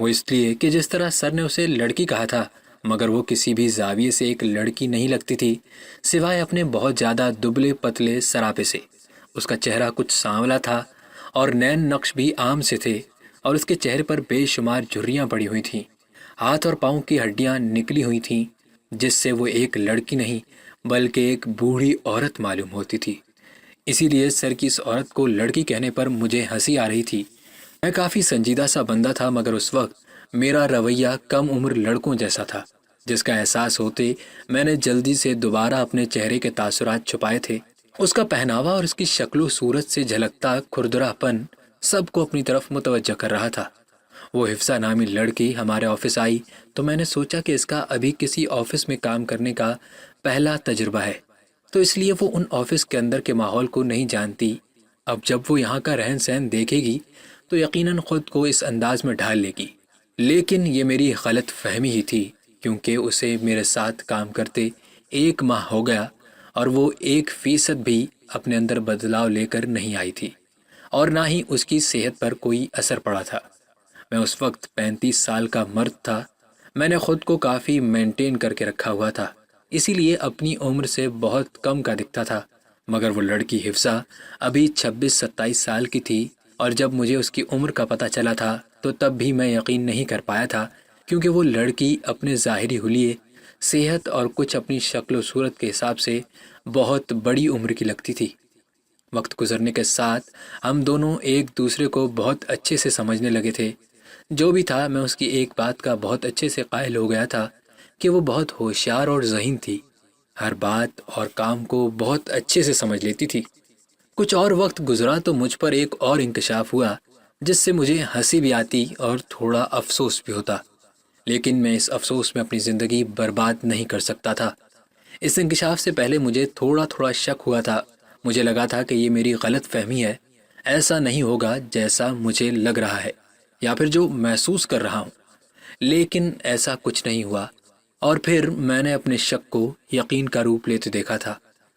وہ اس لیے کہ جس طرح سر نے اسے لڑکی کہا تھا، مگر وہ کسی بھی زاویے سے ایک لڑکی نہیں لگتی تھی سوائے اپنے بہت زیادہ دبلے پتلے سراپے سے۔ اس کا چہرہ کچھ سانولا تھا اور نین نقش بھی عام سے تھے، اور اس کے چہرے پر بے شمار جھریاں پڑی ہوئی تھیں۔ ہاتھ اور پاؤں کی ہڈیاں نکلی ہوئی تھیں، جس سے وہ ایک لڑکی نہیں بلکہ ایک بوڑھی عورت معلوم ہوتی تھی۔ اسی لیے سر کی اس عورت کو لڑکی کہنے پر مجھے ہنسی آ رہی تھی۔ میں کافی سنجیدہ سا بندہ تھا، مگر اس وقت میرا رویہ کم عمر لڑکوں جیسا تھا، جس کا احساس ہوتے میں نے جلدی سے دوبارہ اپنے چہرے کے تاثرات چھپائے تھے۔ اس کا پہناوا اور اس کی شکل و صورت سے جھلکتا کھردرا پن سب کو اپنی طرف متوجہ کر رہا تھا۔ وہ حفصہ نامی لڑکی ہمارے آفس آئی تو میں نے سوچا کہ اس کا ابھی کسی آفس میں کام کرنے کا پہلا تجربہ ہے، تو اس لیے وہ ان آفس کے اندر کے ماحول کو نہیں جانتی۔ اب جب وہ یہاں کا رہن سہن دیکھے گی تو یقیناً خود کو اس انداز میں ڈھال لے گی۔ لیکن یہ میری غلط فہمی ہی تھی، کیونکہ اسے میرے ساتھ کام کرتے 1 ماہ ہو گیا اور وہ 1% بھی اپنے اندر بدلاؤ لے کر نہیں آئی تھی، اور نہ ہی اس کی صحت پر کوئی اثر پڑا تھا۔ میں اس وقت 35 سال کا مرد تھا۔ میں نے خود کو کافی مینٹین کر کے رکھا ہوا تھا، اسی لیے اپنی عمر سے بہت کم کا دکھتا تھا، مگر وہ لڑکی حفصہ ابھی 26-27 سال کی تھی، اور جب مجھے اس کی عمر کا پتہ چلا تھا تو تب بھی میں یقین نہیں کر پایا تھا، کیونکہ وہ لڑکی اپنے ظاہری حلیے، صحت اور کچھ اپنی شکل و صورت کے حساب سے بہت بڑی عمر کی لگتی تھی۔ وقت گزرنے کے ساتھ ہم دونوں ایک دوسرے کو بہت اچھے سے سمجھنے لگے تھے۔ جو بھی تھا، میں اس کی ایک بات کا بہت اچھے سے قائل ہو گیا تھا کہ وہ بہت ہوشیار اور ذہین تھی، ہر بات اور کام کو بہت اچھے سے سمجھ لیتی تھی۔ کچھ اور وقت گزرا تو مجھ پر ایک اور انکشاف ہوا، جس سے مجھے ہنسی بھی آتی اور تھوڑا افسوس بھی ہوتا، لیکن میں اس افسوس میں اپنی زندگی برباد نہیں کر سکتا تھا۔ اس انکشاف سے پہلے مجھے تھوڑا تھوڑا شک ہوا تھا۔ مجھے لگا تھا کہ یہ میری غلط فہمی ہے، ایسا نہیں ہوگا جیسا مجھے لگ رہا ہے یا پھر جو محسوس کر رہا ہوں، لیکن ایسا کچھ نہیں ہوا۔ اور پھر میں نے اپنے شک کو یقین کا روپ لیتے دیکھا تھا۔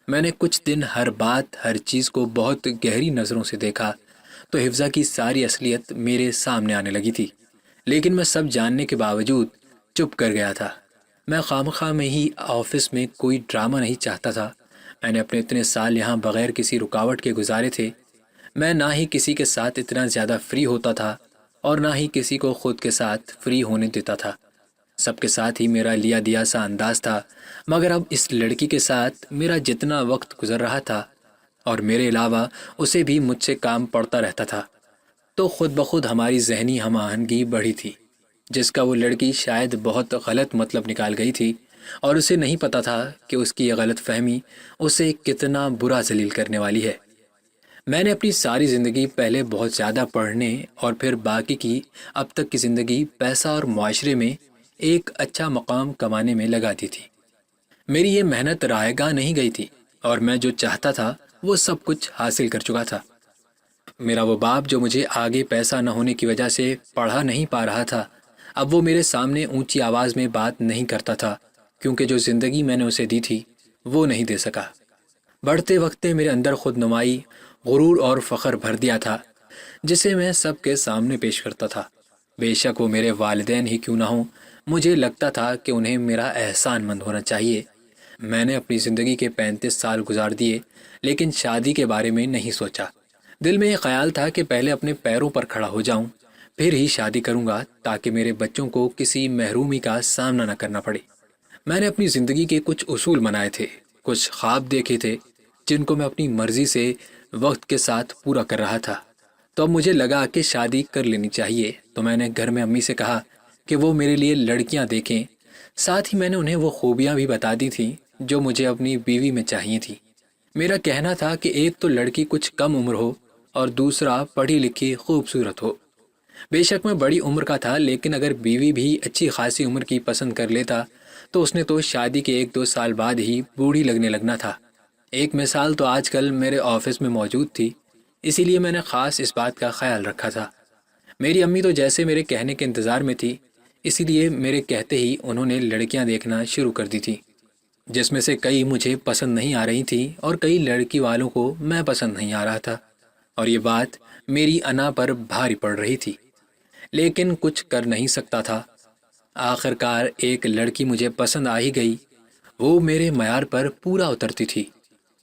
میں نے کچھ دن ہر بات، ہر چیز کو بہت گہری نظروں سے دیکھا تو حفظہ کی ساری اصلیت میرے سامنے آنے لگی تھی، لیکن میں سب جاننے کے باوجود چپ کر گیا تھا۔ میں خواہ میں ہی آفس میں کوئی ڈرامہ نہیں چاہتا تھا۔ میں نے اپنے اتنے سال یہاں بغیر کسی رکاوٹ کے گزارے تھے۔ میں نہ ہی کسی کے ساتھ اتنا زیادہ فری ہوتا تھا اور نہ ہی کسی کو خود کے ساتھ فری ہونے دیتا تھا۔ سب کے ساتھ ہی میرا لیا دیا سا انداز تھا، مگر اب اس لڑکی کے ساتھ میرا جتنا وقت گزر رہا تھا اور میرے علاوہ اسے بھی مجھ سے کام پڑتا رہتا تھا، تو خود بخود ہماری ذہنی ہم آہنگی بڑھی تھی، جس کا وہ لڑکی شاید بہت غلط مطلب نکال گئی تھی، اور اسے نہیں پتا تھا کہ اس کی یہ غلط فہمی اسے کتنا برا ذلیل کرنے والی ہے۔ میں نے اپنی ساری زندگی پہلے بہت زیادہ پڑھنے اور پھر باقی کی اب تک کی زندگی پیسہ اور معاشرے میں ایک اچھا مقام کمانے میں لگا دی تھی۔ میری یہ محنت رائے گاہ نہیں گئی تھی، اور میں جو چاہتا تھا وہ سب کچھ حاصل کر چکا تھا۔ میرا وہ باپ جو مجھے آگے پیسہ نہ ہونے کی وجہ سے پڑھا نہیں پا رہا تھا، اب وہ میرے سامنے اونچی آواز میں بات نہیں کرتا تھا، کیونکہ جو زندگی میں نے اسے دی تھی وہ نہیں دے سکا۔ بڑھتے وقت میرے اندر خود نمائی، غرور اور فخر بھر دیا تھا، جسے میں سب کے سامنے پیش کرتا تھا۔ بے شک وہ میرے والدین ہی کیوں نہ ہوں، مجھے لگتا تھا کہ انہیں میرا احسان مند ہونا چاہیے۔ میں نے اپنی زندگی کے 35 سال گزار دیے، لیکن شادی کے بارے میں نہیں سوچا۔ دل میں یہ خیال تھا کہ پہلے اپنے پیروں پر کھڑا ہو جاؤں، پھر ہی شادی کروں گا، تاکہ میرے بچوں کو کسی محرومی کا سامنا نہ کرنا پڑے۔ میں نے اپنی زندگی کے کچھ اصول بنائے تھے، کچھ خواب دیکھے تھے، جن کو میں اپنی مرضی سے وقت کے ساتھ پورا کر رہا تھا۔ تو اب مجھے لگا کہ شادی کر لینی چاہیے، تو میں نے گھر میں امی سے کہا کہ وہ میرے لیے لڑکیاں دیکھیں۔ ساتھ ہی میں نے انہیں وہ خوبیاں بھی بتا دی تھیں جو مجھے اپنی بیوی میں چاہیے تھی۔ میرا کہنا تھا کہ ایک تو لڑکی کچھ کم عمر ہو اور دوسرا پڑھی لکھی خوبصورت ہو۔ بے شک میں بڑی عمر کا تھا، لیکن اگر بیوی بھی اچھی خاصی عمر کی پسند کر لیتا تو اس نے تو شادی کے 1-2 سال بعد ہی بوڑھی لگنا تھا۔ ایک مثال تو آج کل میرے آفس میں موجود تھی، اسی لیے میں نے خاص اس بات کا خیال رکھا تھا۔ میری امی تو جیسے میرے کہنے کے انتظار میں تھی، اسی لیے میرے کہتے ہی انہوں نے لڑکیاں دیکھنا شروع کر دی تھی، جس میں سے کئی مجھے پسند نہیں آ رہی تھی اور کئی لڑکی والوں کو میں پسند نہیں آ رہا تھا، اور یہ بات میری انا پر بھاری پڑ رہی تھی۔ لیکن کچھ کر نہیں سکتا تھا۔ آخر کار ایک لڑکی مجھے پسند آ ہی گئی، وہ میرے معیار پر پورا اترتی تھی،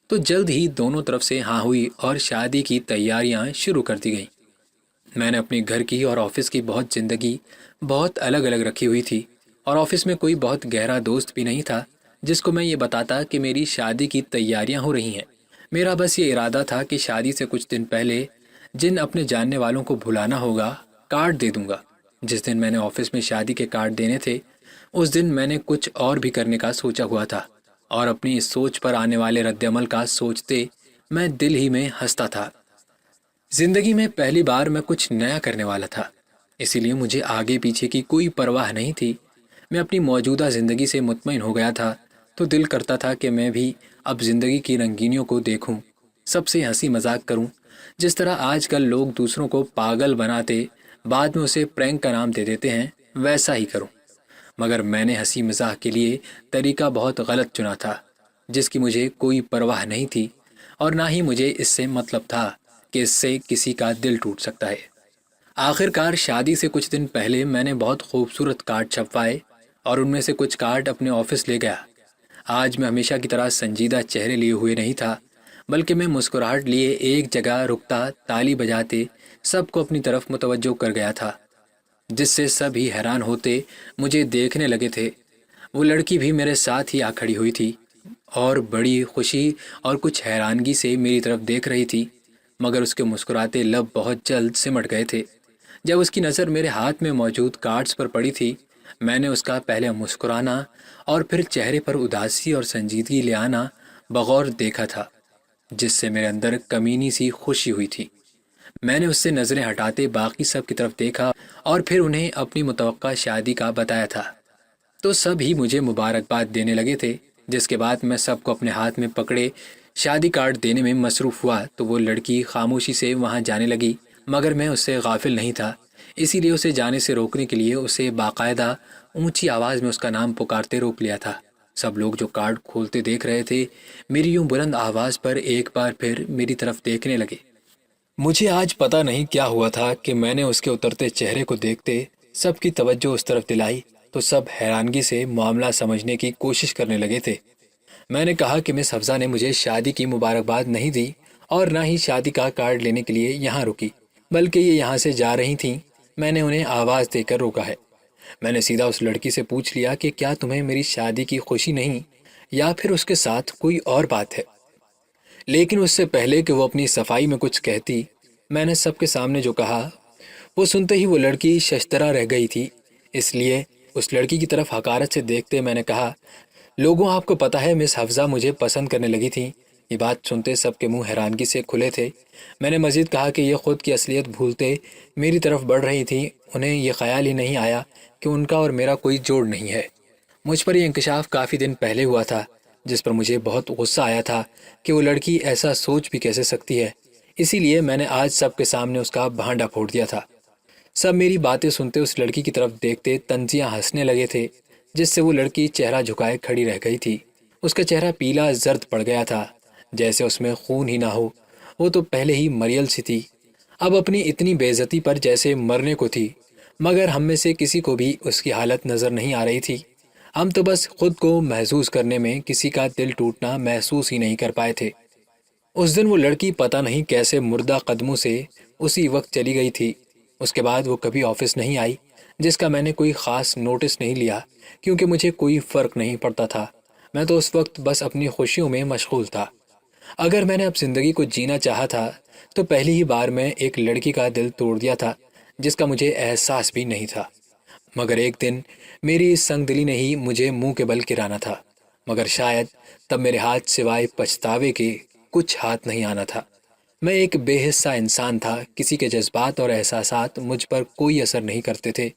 تو جلد ہی دونوں طرف سے ہاں ہوئی اور شادی کی تیاریاں شروع کر دی گئیں۔ میں نے اپنی گھر کی اور آفس کی زندگی بہت الگ الگ رکھی ہوئی تھی، اور آفس میں کوئی بہت گہرا دوست بھی نہیں تھا جس کو میں یہ بتاتا کہ میری شادی کی تیاریاں ہو رہی ہیں۔ میرا بس یہ ارادہ تھا کہ شادی سے کچھ دن پہلے جن اپنے جاننے والوں کو بھلانا ہوگا کارڈ دے دوں گا۔ جس دن میں نے آفس میں شادی کے کارڈ دینے تھے، اس دن میں نے کچھ اور بھی کرنے کا سوچا ہوا تھا، اور اپنی اس سوچ پر آنے والے رد عمل کا سوچتے میں دل ہی میں ہنستا تھا۔ زندگی میں پہلی بار میں کچھ نیا کرنے والا تھا، اسی لیے مجھے آگے پیچھے کی کوئی پرواہ نہیں تھی۔ میں اپنی موجودہ زندگی سے مطمئن ہو گیا تھا، تو دل کرتا تھا کہ میں بھی اب زندگی کی رنگینیوں کو دیکھوں، سب سے ہنسی مذاق کروں، جس طرح آج کل لوگ دوسروں کو پاگل بناتے بعد میں اسے پرینک کا نام دے دیتے ہیں، ویسا ہی کروں۔ مگر میں نے ہنسی مزاح کے لیے طریقہ بہت غلط چنا تھا، جس کی مجھے کوئی پرواہ نہیں تھی، اور نہ ہی مجھے اس سے مطلب تھا کہ اس سے کسی کا دل ٹوٹ سکتا ہے۔ آخر کار شادی سے کچھ دن پہلے میں نے بہت خوبصورت کارڈ چھپوائے، اور ان میں سے کچھ کارڈ اپنے آفس لے گیا۔ آج میں ہمیشہ کی طرح سنجیدہ چہرے لیے ہوئے نہیں تھا، بلکہ میں مسکراہٹ لیے ایک جگہ رکتا تالی بجاتے سب کو اپنی طرف متوجہ کر گیا تھا، جس سے سب ہی حیران ہوتے مجھے دیکھنے لگے تھے۔ وہ لڑکی بھی میرے ساتھ ہی آ کھڑی ہوئی تھی، اور بڑی خوشی اور کچھ حیرانگی سے میری طرف دیکھ رہی تھی، مگر اس کے مسکراتے لب بہت جلد سمٹ گئے تھے۔ جب اس کی نظر میرے ہاتھ میں موجود کارڈز پر پڑی تھی، میں نے اس کا پہلے مسکرانا اور پھر چہرے پر اداسی اور سنجیدگی لے آنا بغور دیکھا تھا، جس سے میرے اندر کمینی سی خوشی ہوئی تھی۔ میں نے اس سے نظریں ہٹاتے باقی سب کی طرف دیکھا اور پھر انہیں اپنی متوقع شادی کا بتایا تھا، تو سب ہی مجھے مبارکباد دینے لگے تھے۔ جس کے بعد میں سب کو اپنے ہاتھ میں پکڑے شادی کارڈ دینے میں مصروف ہوا، تو وہ لڑکی خاموشی سے وہاں جانے لگی، مگر میں اس سے غافل نہیں تھا، اسی لیے اسے جانے سے روکنے کے لیے اسے باقاعدہ اونچی آواز میں اس کا نام پکارتے روک لیا تھا۔ سب لوگ جو کارڈ کھولتے دیکھ رہے تھے، میری یوں بلند آواز پر ایک بار پھر میری طرف دیکھنے لگے۔ مجھے آج پتہ نہیں کیا ہوا تھا کہ میں نے اس کے اترتے چہرے کو دیکھتے سب کی توجہ اس طرف دلائی، تو سب حیرانگی سے معاملہ سمجھنے کی کوشش کرنے لگے تھے۔ میں نے کہا کہ مس حفصہ نے مجھے شادی کی مبارکباد نہیں دی، اور نہ ہی شادی کا کارڈ لینے کے لیے یہاں رکی، بلکہ یہ یہاں سے جا رہی تھیں، میں نے انہیں آواز دے کر روکا ہے۔ میں نے سیدھا اس لڑکی سے پوچھ لیا کہ کیا تمہیں میری شادی کی خوشی نہیں، یا پھر اس کے ساتھ کوئی اور بات ہے؟ لیکن اس سے پہلے کہ وہ اپنی صفائی میں کچھ کہتی، میں نے سب کے سامنے جو کہا، وہ سنتے ہی وہ لڑکی ششدرہ رہ گئی تھی۔ اس لیے اس لڑکی کی طرف حقارت سے دیکھتے میں نے کہا، لوگوں آپ کو پتہ ہے مس حفصہ مجھے پسند کرنے لگی تھیں۔ یہ بات سنتے سب کے منہ حیرانگی سے کھلے تھے۔ میں نے مزید کہا کہ یہ خود کی اصلیت بھولتے میری طرف بڑھ رہی تھیں، انہیں یہ خیال ہی نہیں آیا کہ ان کا اور میرا کوئی جوڑ نہیں ہے۔ مجھ پر یہ انکشاف کافی دن پہلے ہوا تھا، جس پر مجھے بہت غصہ آیا تھا کہ وہ لڑکی ایسا سوچ بھی کیسے سکتی ہے، اسی لیے میں نے آج سب کے سامنے اس کا بھانڈا پھوڑ دیا تھا۔ سب میری باتیں سنتے اس لڑکی کی طرف دیکھتے طنزیاں ہنسنے لگے تھے، جس سے وہ لڑکی چہرہ جھکائے کھڑی رہ گئی تھی۔ اس کا چہرہ پیلا زرد پڑ گیا تھا، جیسے اس میں خون ہی نہ ہو، وہ تو پہلے ہی مریل سی تھی، اب اپنی اتنی بے عزتی پر جیسے مرنے کو تھی۔ مگر ہم میں سے کسی کو بھی اس کی حالت نظر نہیں آ رہی تھی، ہم تو بس خود کو محظوظ کرنے میں کسی کا دل ٹوٹنا محسوس ہی نہیں کر پائے تھے۔ اس دن وہ لڑکی پتہ نہیں کیسے مردہ قدموں سے اسی وقت چلی گئی تھی۔ اس کے بعد وہ کبھی آفس نہیں آئی، جس کا میں نے کوئی خاص نوٹس نہیں لیا، کیونکہ مجھے کوئی فرق نہیں پڑتا تھا، میں تو اس وقت بس اپنی خوشیوں میں مشغول تھا۔ اگر میں نے اب زندگی کو جینا چاہا تھا تو پہلی ہی بار میں ایک لڑکی کا دل توڑ دیا تھا، جس کا مجھے احساس بھی نہیں تھا۔ مگر ایک دن میری اس سنگ دلی نے ہی مجھے منہ کے بل گرانا تھا، مگر شاید تب میرے ہاتھ سوائے پچھتاوے کے کچھ ہاتھ نہیں آنا تھا۔ میں ایک بے حصہ انسان تھا، کسی کے جذبات اور احساسات مجھ پر کوئی اثر نہیں کرتے تھے،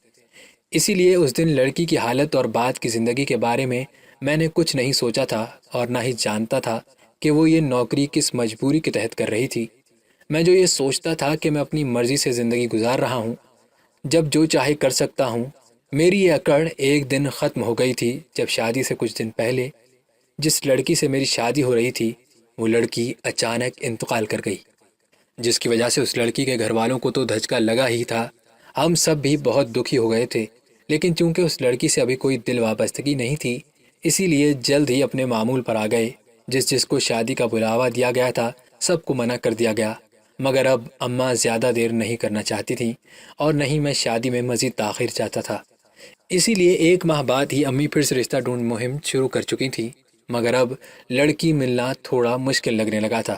اسی لیے اس دن لڑکی کی حالت اور بعد کی زندگی کے بارے میں نے کچھ نہیں سوچا تھا، اور نہ ہی جانتا تھا کہ وہ یہ نوکری کس مجبوری کے تحت کر رہی تھی۔ میں جو یہ سوچتا تھا کہ میں اپنی مرضی سے زندگی گزار رہا ہوں، جب جو چاہے کر سکتا ہوں، میری یہ اکڑ ایک دن ختم ہو گئی تھی جب شادی سے کچھ دن پہلے جس لڑکی سے میری شادی ہو رہی تھی، وہ لڑکی اچانک انتقال کر گئی، جس کی وجہ سے اس لڑکی کے گھر والوں کو تو دھچکا لگا ہی تھا، ہم سب بھی بہت دکھی ہو گئے تھے، لیکن چونکہ اس لڑکی سے ابھی کوئی دل وابستگی نہیں تھی، اسی لیے جلد ہی اپنے معمول پر آ گئے۔ جس کو شادی کا بلاوا دیا گیا تھا سب کو منع کر دیا گیا، مگر اب اماں زیادہ دیر نہیں کرنا چاہتی تھیں اور نہ ہی میں شادی میں مزید تاخیر چاہتا تھا۔ اسی لیے 1 ماہ بعد ہی امی پھر سے رشتہ ڈھونڈ مہم شروع کر چکی تھی، مگر اب لڑکی ملنا تھوڑا مشکل لگنے لگا تھا۔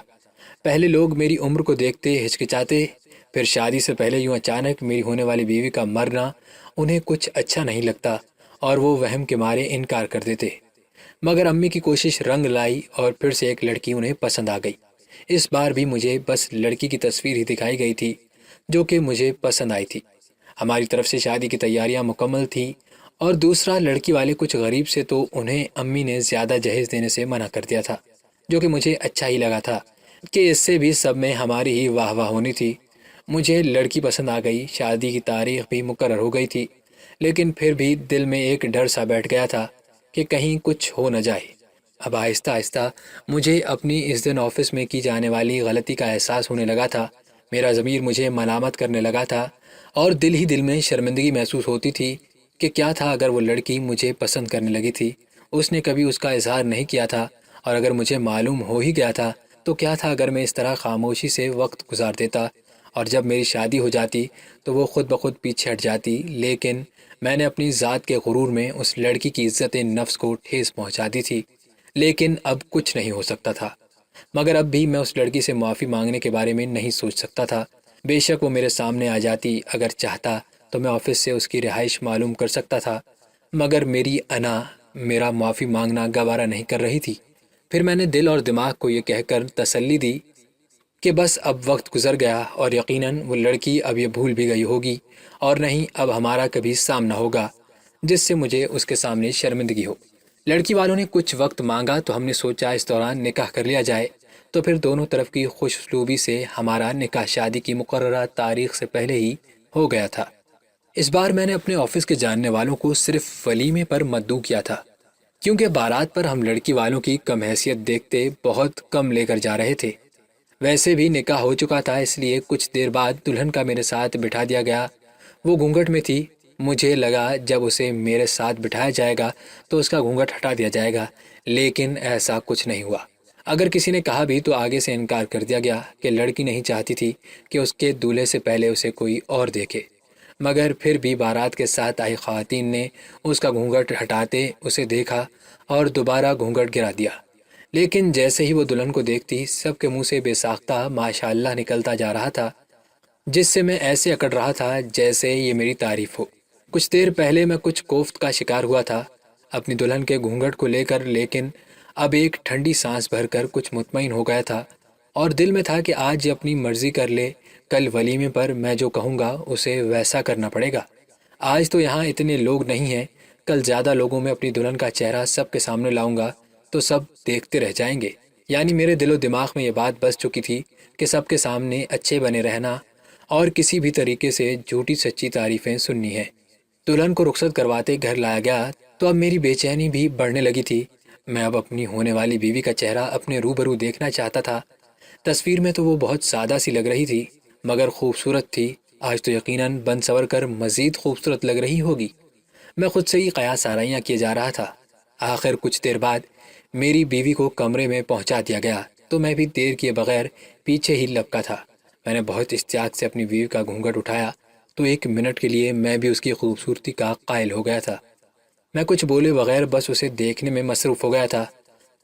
پہلے لوگ میری عمر کو دیکھتے ہچکچاتے، پھر شادی سے پہلے یوں اچانک میری ہونے والی بیوی کا مرنا انہیں کچھ اچھا نہیں لگتا اور وہ وہم کے مارے انکار کر دیتے۔ مگر امی کی کوشش رنگ لائی اور پھر سے ایک لڑکی انہیں پسند آ گئی۔ اس بار بھی مجھے بس لڑکی کی تصویر ہی دکھائی گئی تھی جو کہ مجھے پسند آئی تھی۔ ہماری طرف سے شادی کی تیاریاں مکمل تھیں، اور دوسرا لڑکی والے کچھ غریب سے تو انہیں امی نے زیادہ جہیز دینے سے منع کر دیا تھا، جو کہ مجھے اچھا ہی لگا تھا کہ اس سے بھی سب میں ہماری ہی واہ واہ ہونی تھی۔ مجھے لڑکی پسند آ گئی، شادی کی تاریخ بھی مقرر ہو گئی تھی، لیکن پھر بھی دل میں ایک ڈر سا بیٹھ گیا تھا کہ کہیں کچھ ہو نہ جائے۔ اب آہستہ آہستہ مجھے اپنی اس دن آفس میں کی جانے والی غلطی کا احساس ہونے لگا تھا۔ میرا ضمیر مجھے ملامت کرنے لگا تھا اور دل ہی دل میں شرمندگی محسوس ہوتی تھی کہ کیا تھا اگر وہ لڑکی مجھے پسند کرنے لگی تھی، اس نے کبھی اس کا اظہار نہیں کیا تھا، اور اگر مجھے معلوم ہو ہی گیا تھا تو کیا تھا اگر میں اس طرح خاموشی سے وقت گزار دیتا اور جب میری شادی ہو جاتی تو وہ خود بخود پیچھے ہٹ جاتی۔ لیکن میں نے اپنی ذات کے غرور میں اس لڑکی کی عزت نفس کو ٹھیس پہنچا دی تھی، لیکن اب کچھ نہیں ہو سکتا تھا۔ مگر اب بھی میں اس لڑکی سے معافی مانگنے کے بارے میں نہیں سوچ سکتا تھا۔ بے شک وہ میرے سامنے آ جاتی، اگر چاہتا تو میں آفس سے اس کی رہائش معلوم کر سکتا تھا، مگر میری انا میرا معافی مانگنا گوارا نہیں کر رہی تھی۔ پھر میں نے دل اور دماغ کو یہ کہہ کر تسلی دی کہ بس اب وقت گزر گیا اور یقیناً وہ لڑکی اب یہ بھول بھی گئی ہوگی، اور نہیں اب ہمارا کبھی سامنا ہوگا جس سے مجھے اس کے سامنے شرمندگی ہو۔ لڑکی والوں نے کچھ وقت مانگا تو ہم نے سوچا اس دوران نکاح کر لیا جائے، تو پھر دونوں طرف کی خوش اسلوبی سے ہمارا نکاح شادی کی مقررہ تاریخ سے پہلے ہی ہو گیا تھا۔ اس بار میں نے اپنے آفس کے جاننے والوں کو صرف ولیمے پر مدعو کیا تھا، کیونکہ بارات پر ہم لڑکی والوں کی کم حیثیت دیکھتے بہت کم لے کر جا رہے تھے۔ ویسے بھی نکاح ہو چکا تھا، اس لیے کچھ دیر بعد دلہن کا میرے ساتھ بٹھا دیا گیا۔ وہ گھونگھٹ میں تھی، مجھے لگا جب اسے میرے ساتھ بٹھایا جائے گا تو اس کا گھونگھٹ ہٹا دیا جائے گا، لیکن ایسا کچھ نہیں ہوا۔ اگر کسی نے کہا بھی تو آگے سے انکار کر دیا گیا کہ لڑکی نہیں چاہتی تھی کہ اس کے دولہے سے پہلے اسے کوئی اور دیکھے۔ مگر پھر بھی بارات کے ساتھ آئی خواتین نے اس کا گھونگھٹ ہٹاتے اسے دیکھا اور دوبارہ گھونگھٹ گرا دیا، لیکن جیسے ہی وہ دلہن کو دیکھتی سب کے منہ سے بے ساختہ ماشاء اللہ نکلتا جا رہا تھا، جس سے میں ایسے اکڑ رہا تھا جیسے یہ میری تعریف ہو۔ کچھ دیر پہلے میں کچھ کوفت کا شکار ہوا تھا اپنی دلہن کے گھونگھٹ کو لے کر، لیکن اب ایک ٹھنڈی سانس بھر کر کچھ مطمئن ہو گیا تھا، اور دل میں تھا کہ آج یہ اپنی مرضی کر لے، کل ولیمے پر میں جو کہوں گا اسے ویسا کرنا پڑے گا۔ آج تو یہاں اتنے لوگ نہیں ہیں، کل زیادہ لوگوں میں اپنی دلہن کا چہرہ سب کے سامنے لاؤں گا تو سب دیکھتے رہ جائیں گے۔ یعنی میرے دل و دماغ میں یہ بات بس چکی تھی کہ سب کے سامنے اچھے بنے رہنا اور کسی بھی طریقے سے جھوٹی سچی تعریفیں سننی ہے۔ دلہن کو رخصت کرواتے گھر لایا گیا تو اب میری بے چینی بھی بڑھنے لگی تھی۔ میں اب اپنی ہونے والی بیوی کا چہرہ اپنے روبرو دیکھنا چاہتا تھا۔ تصویر میں تو وہ بہت سادہ سی لگ رہی تھی، مگر خوبصورت تھی۔ آج تو یقیناً بن سور کر مزید خوبصورت لگ رہی ہوگی۔ میں خود سے ہی قیاس آرائیاں کیے جا رہا تھا۔ آخر کچھ دیر بعد میری بیوی کو کمرے میں پہنچا دیا گیا تو میں بھی دیر کیے بغیر پیچھے ہی لپکا تھا۔ میں نے بہت اشتیاق سے اپنی بیوی کا گھونگھٹ اٹھایا تو 1 منٹ کے لیے میں بھی اس کی خوبصورتی کا قائل ہو گیا تھا۔ میں کچھ بولے بغیر بس اسے دیکھنے میں مصروف ہو گیا تھا،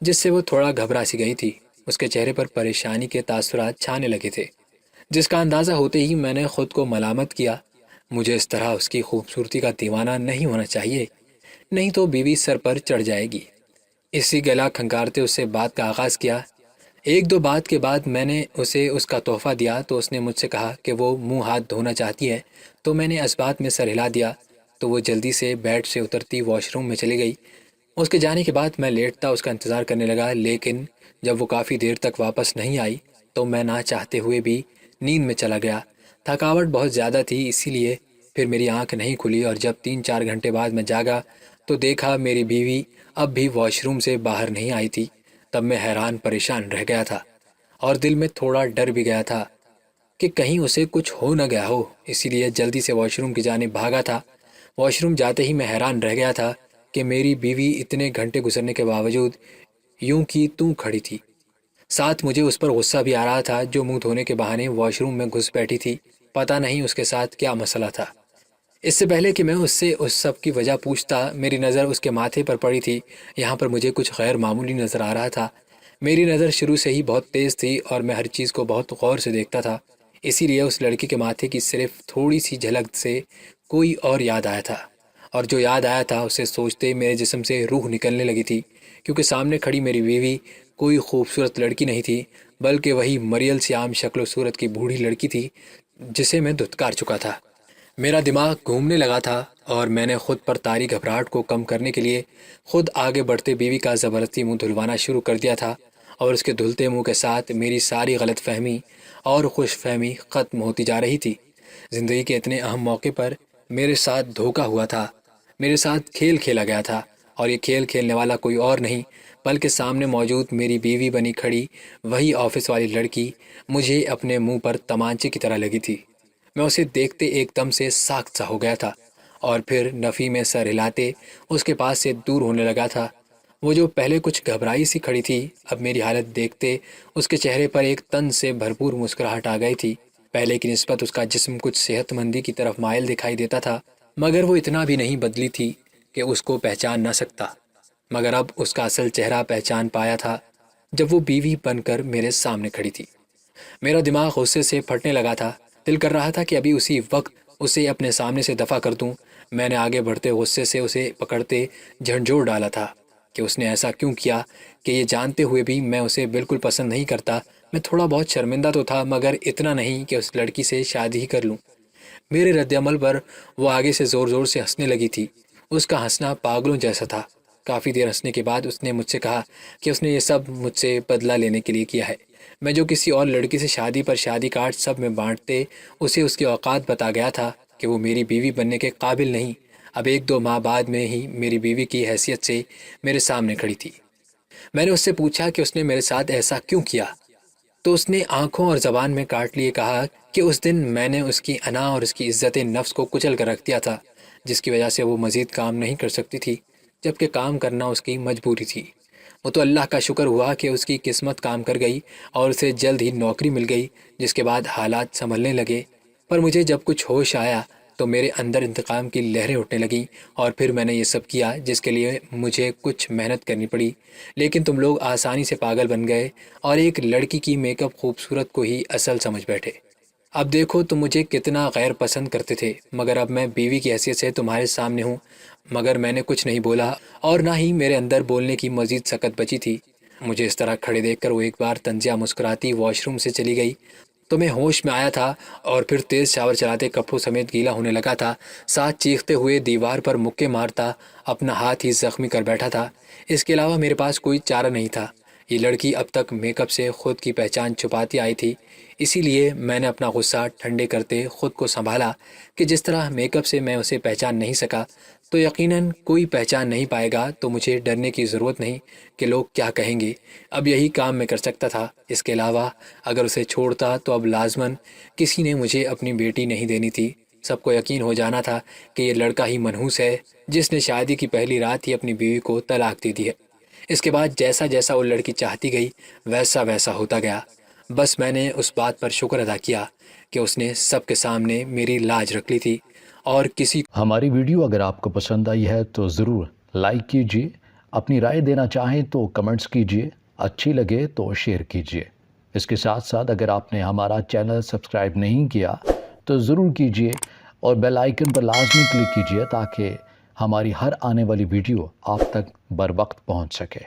جس سے وہ تھوڑا گھبرا سی گئی تھی۔ اس کے چہرے پر پریشانی کے تاثرات چھانے لگے تھے، جس کا اندازہ ہوتے ہی میں نے خود کو ملامت کیا۔ مجھے اس طرح اس کی خوبصورتی کا دیوانہ نہیں ہونا چاہیے، نہیں تو بیوی سر پر چڑھ جائے گی۔ اسی گلا کھنکارتے اس سے بات کا آغاز کیا۔ 1-2 بات کے بعد میں نے اسے اس کا تحفہ دیا تو اس نے مجھ سے کہا کہ وہ منہ ہاتھ دھونا چاہتی ہے، تو میں نے اس بات میں سر ہلا دیا تو وہ جلدی سے بیڈ سے اترتی واش روم میں چلی گئی۔ اس کے جانے کے بعد میں لیٹتا اس کا انتظار کرنے لگا، لیکن جب وہ کافی دیر تک واپس نہیں آئی تو میں نہ چاہتے ہوئے بھی نیند میں چلا گیا۔ تھکاوٹ بہت زیادہ تھی، اسی لیے پھر میری آنکھ نہیں کھلی، اور جب 3-4 گھنٹے بعد میں جاگا تو دیکھا میری بیوی اب بھی واش روم سے باہر نہیں آئی تھی۔ تب میں حیران پریشان رہ گیا تھا اور دل میں تھوڑا ڈر بھی گیا تھا کہ کہیں اسے کچھ ہو نہ گیا ہو، اسی لیے جلدی سے واش روم کی جانب بھاگا تھا۔ واش روم جاتے ہی میں حیران رہ گیا تھا کہ میری بیوی اتنے گھنٹے گزرنے کے باوجود یوں کی توں کھڑی تھی۔ ساتھ مجھے اس پر غصہ بھی آ رہا تھا جو منہ دھونے کے بہانے واش روم میں گھس بیٹھی تھی۔ پتہ نہیں اس کے ساتھ کیا مسئلہ تھا۔ اس سے پہلے کہ میں اس سے اس سب کی وجہ پوچھتا، میری نظر اس کے ماتھے پر پڑی تھی۔ یہاں پر مجھے کچھ غیر معمولی نظر آ رہا تھا۔ میری نظر شروع سے ہی بہت تیز تھی اور میں ہر چیز کو بہت غور سے دیکھتا تھا، اسی لیے اس لڑکی کے ماتھے کی صرف تھوڑی سی جھلک سے کوئی اور یاد آیا تھا، اور جو یاد آیا تھا اسے سوچتے میرے جسم سے روح نکلنے لگی تھی، کیونکہ سامنے کھڑی میری بیوی کوئی خوبصورت لڑکی نہیں تھی، بلکہ وہی مریل سی عام شکل و صورت کی بوڑھی لڑکی تھی جسے میں دھتکار چکا تھا۔ میرا دماغ گھومنے لگا تھا اور میں نے خود پر طاری گھبراہٹ کو کم کرنے کے لیے خود آگے بڑھتے بیوی کا زبردستی منہ دھلوانا شروع کر دیا تھا، اور اس کے دھلتے منہ کے ساتھ میری ساری غلط فہمی اور خوش فہمی ختم ہوتی جا رہی تھی۔ زندگی کے اتنے اہم موقع پر میرے ساتھ دھوکا ہوا تھا، میرے ساتھ کھیل کھیلا گیا تھا، اور یہ کھیل کھیلنے والا کوئی اور نہیں بلکہ سامنے موجود میری بیوی بنی کھڑی وہی آفس والی لڑکی مجھے اپنے منہ پر تمانچے کی طرح لگی تھی۔ میں اسے دیکھتے ایک دم سے ساخت سا ہو گیا تھا، اور پھر نفی میں سر ہلاتے اس کے پاس سے دور ہونے لگا تھا۔ وہ جو پہلے کچھ گھبرائی سی کھڑی تھی، اب میری حالت دیکھتے اس کے چہرے پر ایک طنز سے بھرپور مسکراہٹ آ گئی تھی۔ پہلے کی نسبت اس کا جسم کچھ صحت مندی کی طرف مائل دکھائی دیتا تھا، مگر وہ اتنا بھی نہیں بدلی تھی کہ اس کو پہچان نہ سکتا۔ مگر اب اس کا اصل چہرہ پہچان پایا تھا جب وہ بیوی بن کر میرے سامنے کھڑی تھی۔ میرا دماغ غصے سے پھٹنے لگا تھا، دل کر رہا تھا کہ ابھی اسی وقت اسے اپنے سامنے سے دفع کر دوں۔ میں نے آگے بڑھتے غصے سے اسے پکڑتے جھنجھوڑ ڈالا تھا کہ اس نے ایسا کیوں کیا، کہ یہ جانتے ہوئے بھی میں اسے بالکل پسند نہیں کرتا۔ میں تھوڑا بہت شرمندہ تو تھا، مگر اتنا نہیں کہ اس لڑکی سے شادی ہی کر لوں۔ میرے رد عمل پر وہ آگے سے زور زور سے ہنسنے لگی تھی۔ اس کا ہنسنا پاگلوں جیسا تھا۔ کافی دیر ہنسنے کے بعد اس نے مجھ سے کہا کہ اس نے یہ سب مجھ سے بدلہ لینے کے لیے کیا ہے۔ میں جو کسی اور لڑکی سے شادی پر شادی کارڈ سب میں بانٹتے اسے اس کی اوقات بتا گیا تھا کہ وہ میری بیوی بننے کے قابل نہیں، اب ایک دو ماہ بعد میں ہی میری بیوی کی حیثیت سے میرے سامنے کھڑی تھی۔ میں نے اس سے پوچھا کہ اس نے میرے ساتھ ایسا کیوں کیا، تو اس نے آنکھوں اور زبان میں کاٹ لیے کہا کہ اس دن میں نے اس کی انا اور اس کی عزت نفس کو کچل کر رکھ دیا تھا، جس کی وجہ سے وہ مزید کام نہیں کر سکتی تھی، جبکہ کام کرنا اس کی مجبوری تھی۔ وہ تو اللہ کا شکر ہوا کہ اس کی قسمت کام کر گئی اور اسے جلد ہی نوکری مل گئی، جس کے بعد حالات سنبھلنے لگے۔ پر مجھے جب کچھ ہوش آیا تو میرے اندر انتقام کی لہریں اٹھنے لگیں، اور پھر میں نے یہ سب کیا جس کے لیے مجھے کچھ محنت کرنی پڑی، لیکن تم لوگ آسانی سے پاگل بن گئے اور ایک لڑکی کی میک اپ خوبصورت کو ہی اصل سمجھ بیٹھے۔ اب دیکھو تم مجھے کتنا غیر پسند کرتے تھے، مگر اب میں بیوی کی حیثیت سے تمہارے سامنے ہوں، مگر میں نے کچھ نہیں بولا، اور نہ ہی میرے اندر بولنے کی مزید سکت بچی تھی۔ مجھے اس طرح کھڑے دیکھ کر وہ ایک بار طنزیہ مسکراتی واش روم سے چلی گئی تو میں ہوش میں آیا تھا، اور پھر تیز شاور چلاتے کپڑوں سمیت گیلا ہونے لگا تھا، ساتھ چیختے ہوئے دیوار پر مکے مارتا اپنا ہاتھ ہی زخمی کر بیٹھا تھا۔ اس کے علاوہ میرے پاس کوئی چارہ نہیں تھا۔ یہ لڑکی اب تک میک اپ سے خود کی پہچان چھپاتی آئی تھی، اسی لیے میں نے اپنا غصہ ٹھنڈے کرتے خود کو سنبھالا کہ جس طرح میک اپ سے میں اسے پہچان نہیں سکا تو یقیناً کوئی پہچان نہیں پائے گا، تو مجھے ڈرنے کی ضرورت نہیں کہ لوگ کیا کہیں گے۔ اب یہی کام میں کر سکتا تھا۔ اس کے علاوہ اگر اسے چھوڑتا تو اب لازماً کسی نے مجھے اپنی بیٹی نہیں دینی تھی۔ سب کو یقین ہو جانا تھا کہ یہ لڑکا ہی منحوس ہے جس نے شادی کی پہلی رات ہی اپنی بیوی کو طلاق دے دی ہے۔ اس کے بعد جیسا جیسا وہ لڑکی چاہتی گئی ویسا ویسا ہوتا گیا۔ بس میں نے اس بات پر شکر ادا کیا کہ اس نے سب کے سامنے میری لاج رکھ لی تھی، اور کسی ہماری ویڈیو اگر آپ کو پسند آئی ہے تو ضرور لائک کیجیے، اپنی رائے دینا چاہیں تو کمنٹس کیجیے، اچھی لگے تو شیئر کیجیے۔ اس کے ساتھ ساتھ اگر آپ نے ہمارا چینل سبسکرائب نہیں کیا تو ضرور کیجیے، اور بیل آئیکن پر لازمی کلک کیجیے تاکہ ہماری ہر آنے والی ویڈیو آپ تک بر وقت پہنچ سکے۔